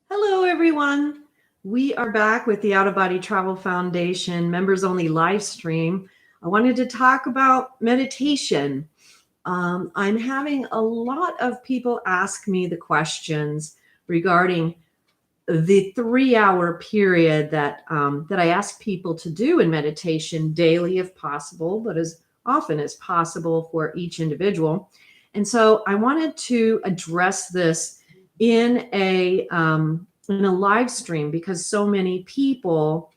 Hello, everyone. We are back with the Out of Body Travel Foundation members only live stream. I wanted to talk about meditation. I'm having a lot of people ask me the questions regarding the 3-hour period that I ask people to do in meditation daily, if possible, but as often as possible for each individual. And so I wanted to address this in a live stream because so many people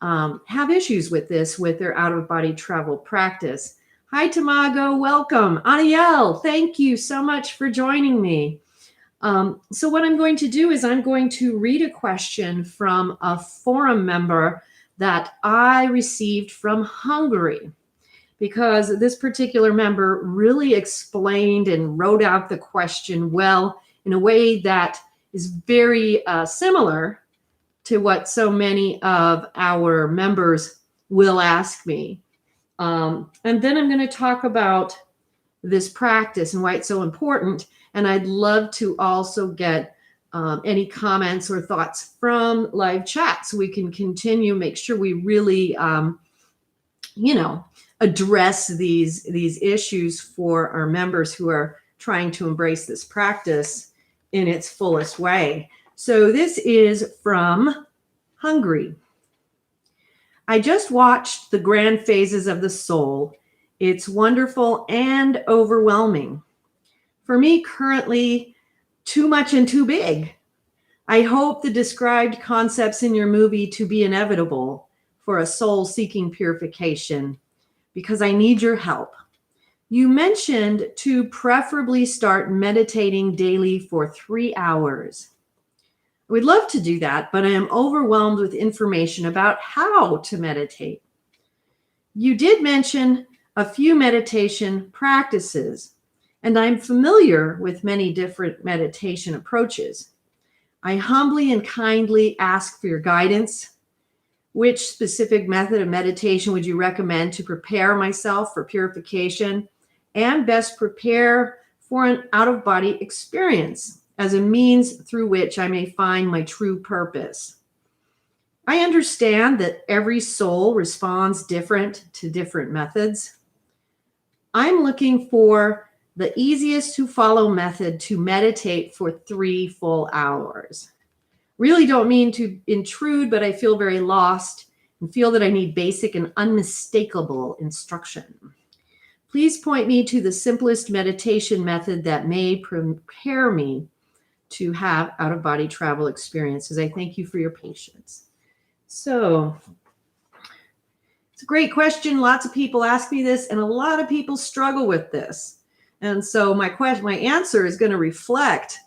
have issues with this with their out of body travel practice. Hi, Tamago. Welcome. Aniel, thank you so much for joining me. So what I'm going to do is I'm going to read a question from a forum member that I received from Hungary, because this particular member really explained and wrote out the question well in a way that is very similar to what so many of our members will ask me. And then I'm going to talk about this practice and why it's so important. And I'd love to also get any comments or thoughts from live chat so we can continue, make sure we really, address these issues for our members who are trying to embrace this practice in its fullest way. So this is from Hungary. I just watched The Grand Phases of the Soul. It's wonderful and overwhelming. For me, currently, too much and too big. I hope the described concepts in your movie to be inevitable for a soul seeking purification, because I need your help. You mentioned to preferably start meditating daily for 3 hours. I would love to do that, but I am overwhelmed with information about how to meditate. You did mention a few meditation practices, and I'm familiar with many different meditation approaches. I humbly and kindly ask for your guidance. Which specific method of meditation would you recommend to prepare myself for purification and best prepare for an out-of-body experience as a means through which I may find my true purpose? I understand that every soul responds different to different methods. I'm looking for the easiest to follow method to meditate for 3 full hours. Really don't mean to intrude, but I feel very lost and feel that I need basic and unmistakable instruction. Please point me to the simplest meditation method that may prepare me to have out-of-body travel experiences. I thank you for your patience. So it's a great question. Lots of people ask me this, and a lot of people struggle with this. And so my answer is going to reflect,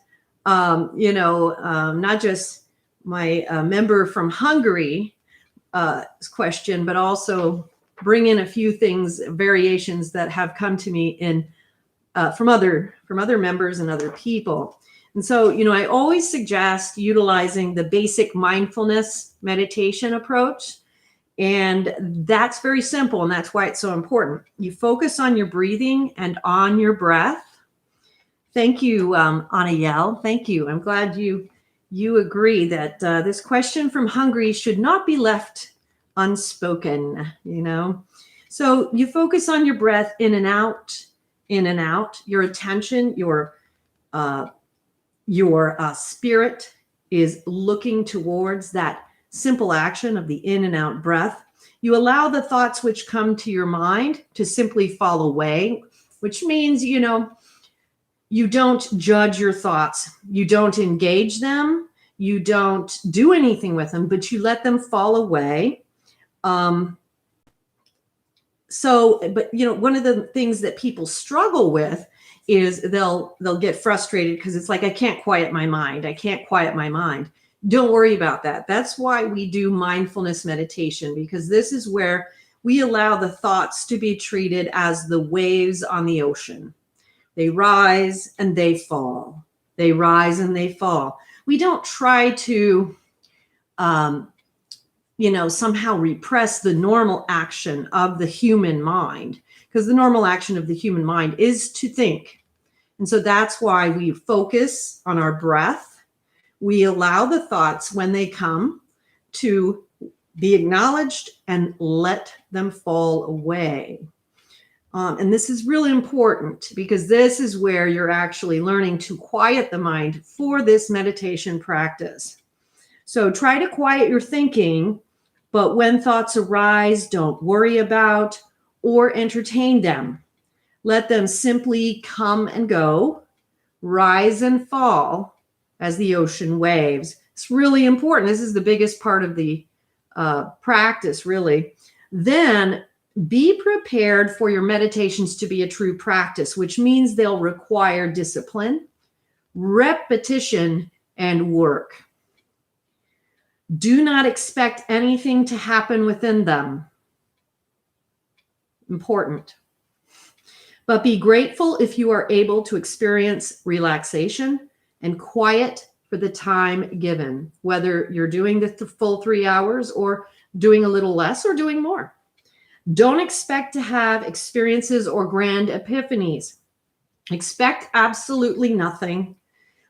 not just my member from Hungary question, but also bring in a few things, variations that have come to me from other members and other people. And so, I always suggest utilizing the basic mindfulness meditation approach. And that's very simple, and that's why it's so important. You focus on your breathing and on your breath. Thank you, Aniel. Thank you. I'm glad you agree that this question from Hungary should not be left unspoken, So you focus on your breath in and out, your attention, your spirit is looking towards that simple action of the in and out breath. You allow the thoughts which come to your mind to simply fall away, which means, you don't judge your thoughts. You don't engage them. You don't do anything with them, but you let them fall away. But one of the things that people struggle with is they'll get frustrated because it's like, I can't quiet my mind. I can't quiet my mind. Don't worry about that. That's why we do mindfulness meditation, because this is where we allow the thoughts to be treated as the waves on the ocean. They rise and they fall. They rise and they fall. We don't try to, somehow repress the normal action of the human mind, because the normal action of the human mind is to think. And so that's why we focus on our breath. We allow the thoughts when they come to be acknowledged and let them fall away. And this is really important because this is where you're actually learning to quiet the mind for this meditation practice. So try to quiet your thinking, but when thoughts arise, don't worry about or entertain them. Let them simply come and go, rise and fall as the ocean waves. It's really important. This is the biggest part of the practice, really. Then be prepared for your meditations to be a true practice, which means they'll require discipline, repetition, and work. Do not expect anything to happen within them. Important. But be grateful if you are able to experience relaxation and quiet for the time given, whether you're doing the full 3 hours or doing a little less or doing more. Don't expect to have experiences or grand epiphanies. Expect absolutely nothing,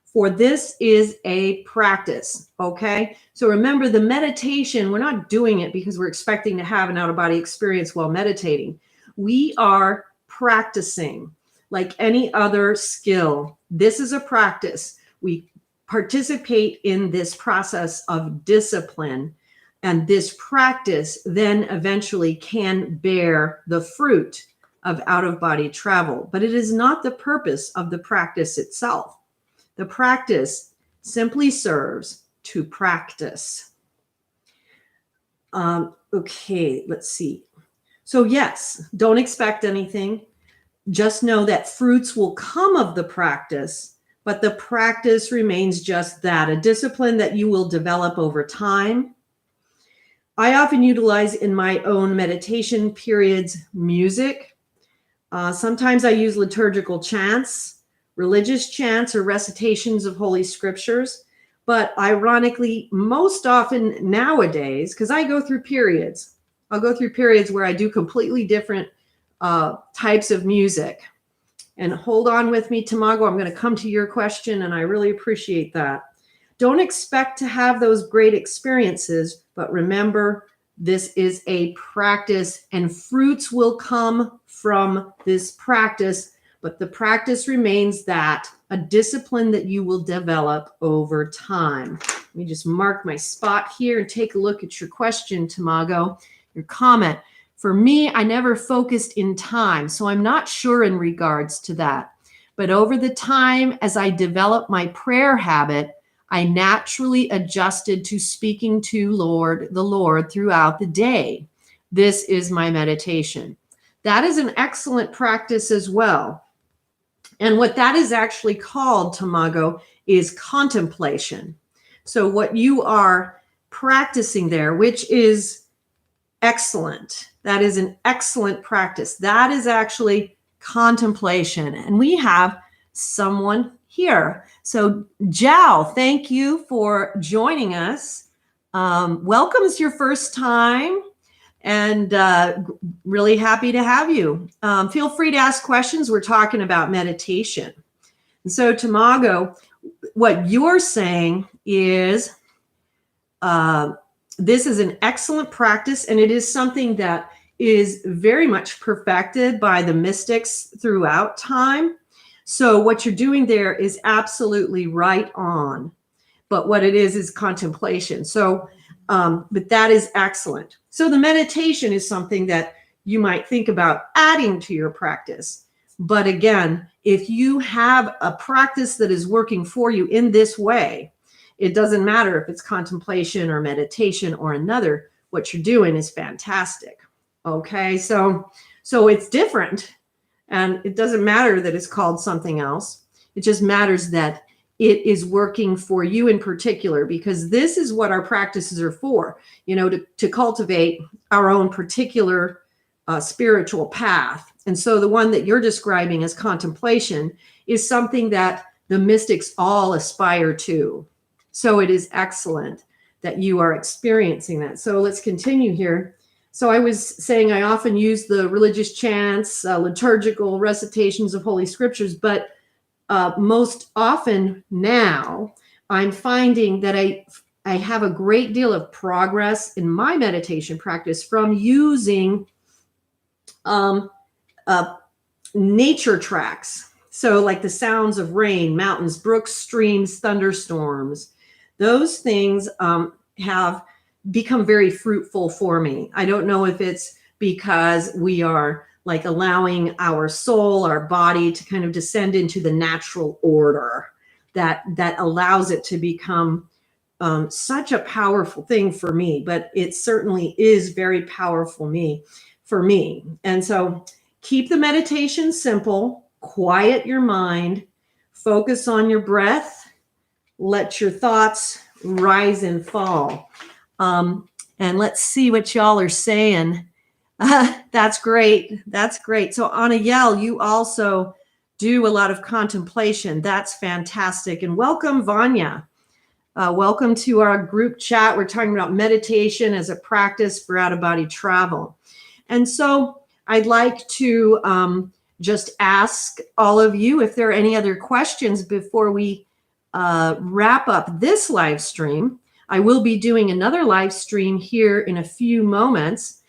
for this is a practice, okay? So remember, the meditation, we're not doing it because we're expecting to have an out-of-body experience while meditating. We are practicing like any other skill. This is a practice. We participate in this process of discipline, and this practice then eventually can bear the fruit of out-of-body travel. But it is not the purpose of the practice itself. The practice simply serves to practice. Okay, let's see. So yes, don't expect anything. Just know that fruits will come of the practice, but the practice remains just that, a discipline that you will develop over time. I often utilize in my own meditation periods music. Sometimes I use liturgical chants, religious chants, or recitations of Holy Scriptures. But ironically, most often nowadays, because I go through periods, I'll go through periods where I do completely different types of music. And hold on with me, Tamago. I'm going to come to your question, and I really appreciate that. Don't expect to have those great experiences, but remember, this is a practice, and fruits will come from this practice, but the practice remains that, a discipline that you will develop over time. Let me just mark my spot here and take a look at your question, Tamago, your comment. For me, I never focused in time, so I'm not sure in regards to that. But over the time, as I developed my prayer habit, I naturally adjusted to speaking to the Lord throughout the day. This is my meditation. That is an excellent practice as well. And what that is actually called, Tamago, is contemplation. So what you are practicing there, which is excellent. That is an excellent practice. That is actually contemplation. And we have someone here. So Jal, thank you for joining us. Welcome. It's your first time, and really happy to have you. Feel free to ask questions. We're talking about meditation. And so Tamago, what you're saying is this is an excellent practice, and it is something that is very much perfected by the mystics throughout time. So what you're doing there is absolutely right on. But what it is contemplation. So, but that is excellent. So the meditation is something that you might think about adding to your practice. But again, if you have a practice that is working for you in this way, it doesn't matter if it's contemplation or meditation or another, what you're doing is fantastic. Okay, so it's different, and it doesn't matter that it's called something else. It just matters that it is working for you in particular, because this is what our practices are for, to cultivate our own particular spiritual path. And so the one that you're describing as contemplation is something that the mystics all aspire to. So it is excellent that you are experiencing that. So let's continue here. So I was saying I often use the religious chants, liturgical recitations of Holy Scriptures, but most often now I'm finding that I have a great deal of progress in my meditation practice from using uh, nature tracks. So like the sounds of rain, mountains, brooks, streams, thunderstorms, those things have become very fruitful for me. I don't know if it's because we are like allowing our soul, our body to kind of descend into the natural order that allows it to become such a powerful thing for me, but it certainly is very powerful for me. And so keep the meditation simple, quiet your mind, focus on your breath, let your thoughts rise and fall. And let's see what y'all are saying. That's great. That's great. So Anayel, you also do a lot of contemplation. That's fantastic. And welcome, Vanya. Welcome to our group chat. We're talking about meditation as a practice for out-of-body travel. And so I'd like to just ask all of you if there are any other questions before we wrap up this live stream. I will be doing another live stream here in a few moments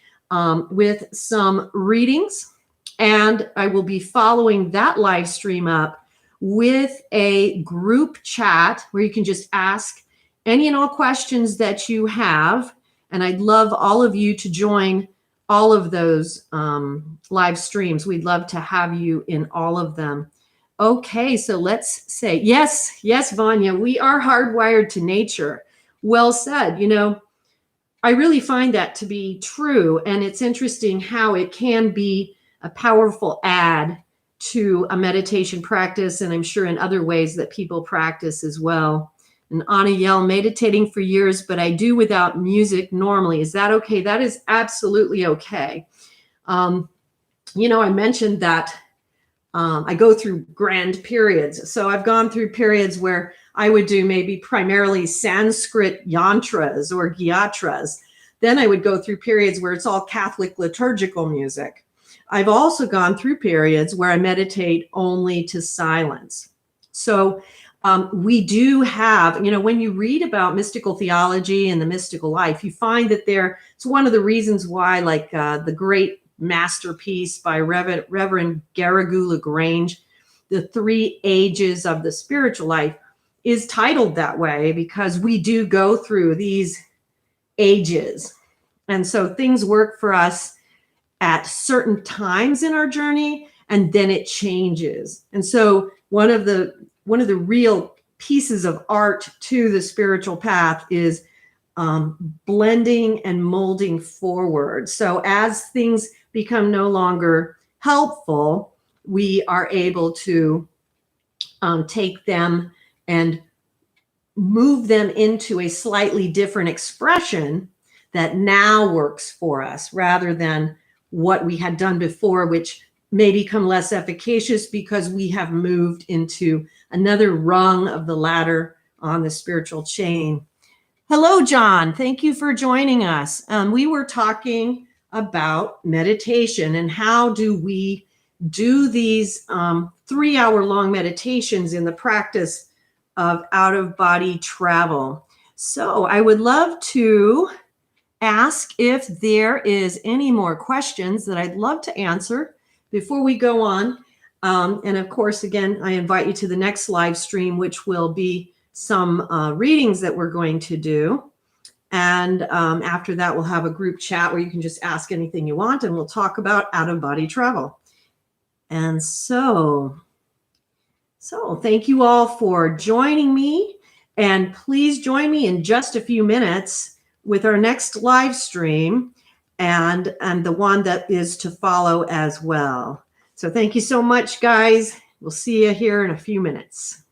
with some readings, and I will be following that live stream up with a group chat where you can just ask any and all questions that you have. And I'd love all of you to join all of those live streams. We'd love to have you in all of them. Okay, so let's say, yes, Vanya, we are hardwired to nature. Well said. You know, I really find that to be true. And it's interesting how it can be a powerful add to a meditation practice, and I'm sure in other ways that people practice as well. And Anayel, meditating for years, but I do without music normally. Is that okay? That is absolutely okay. You know, I mentioned that I go through grand periods. So I've gone through periods where I would do maybe primarily Sanskrit yantras or gyatras. Then I would go through periods where it's all Catholic liturgical music. I've also gone through periods where I meditate only to silence. So we do have, you know, when you read about mystical theology and the mystical life, you find that it's one of the reasons why, like the great masterpiece by Reverend Garrigou Lagrange, The Three Ages of the Spiritual Life, is titled that way because we do go through these ages. And so things work for us at certain times in our journey, and then it changes. And so one of the real pieces of art to the spiritual path is blending and molding forward. So as things become no longer helpful, we are able to take them and move them into a slightly different expression that now works for us rather than what we had done before, which may become less efficacious because we have moved into another rung of the ladder on the spiritual chain. Hello, John. Thank you for joining us. We were talking about meditation and how do we do these 3-hour-long meditations in the practice of out-of-body travel. So I would love to ask if there is any more questions that I'd love to answer before we go on. And of course, again, I invite you to the next live stream, which will be some readings that we're going to do. And after that, we'll have a group chat where you can just ask anything you want, and we'll talk about out-of-body travel. And so thank you all for joining me. And please join me in just a few minutes with our next live stream and the one that is to follow as well. So thank you so much, guys. We'll see you here in a few minutes.